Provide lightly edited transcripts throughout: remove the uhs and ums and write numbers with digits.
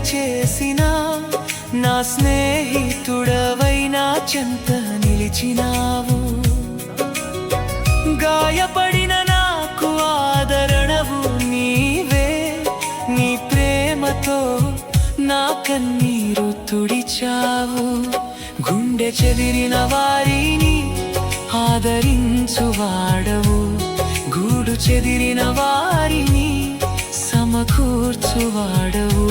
చేసిన నా స్నేహితుడవై నా చెంత నిలిచినావు. గాయపడిన నాకు ఆదరణవు నీవే, నీ ప్రేమతో నా కన్నీరు తుడిచావు. గుండె చెదిరిన వారిని ఆదరించువాడవు, గూడు చెదిరిన వారిని సమకూర్చువాడవు.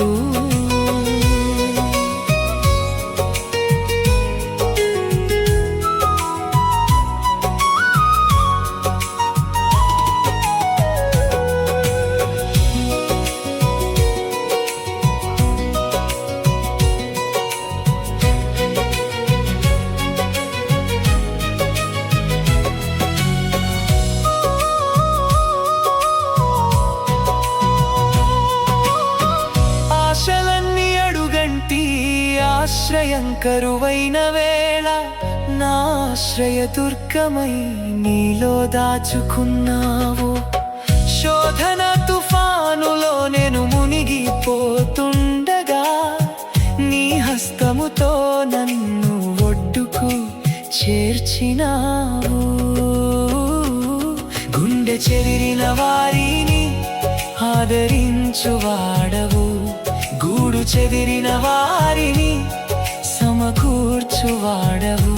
ఆశ్రయం కరువైన వేళ నా ఆశ్రయదుర్గమై నీలో దాచుకున్నావు. శోధన తుఫానులో నేను మునిగిపోతుండగా నీ హస్తముతో నన్ను ఒడ్డుకు చేర్చినావు. గుండె చెదిరిన వారిని ఆదరించువాడవు, గూడు చెదిరిన వారిని సమకూర్చువాడవు.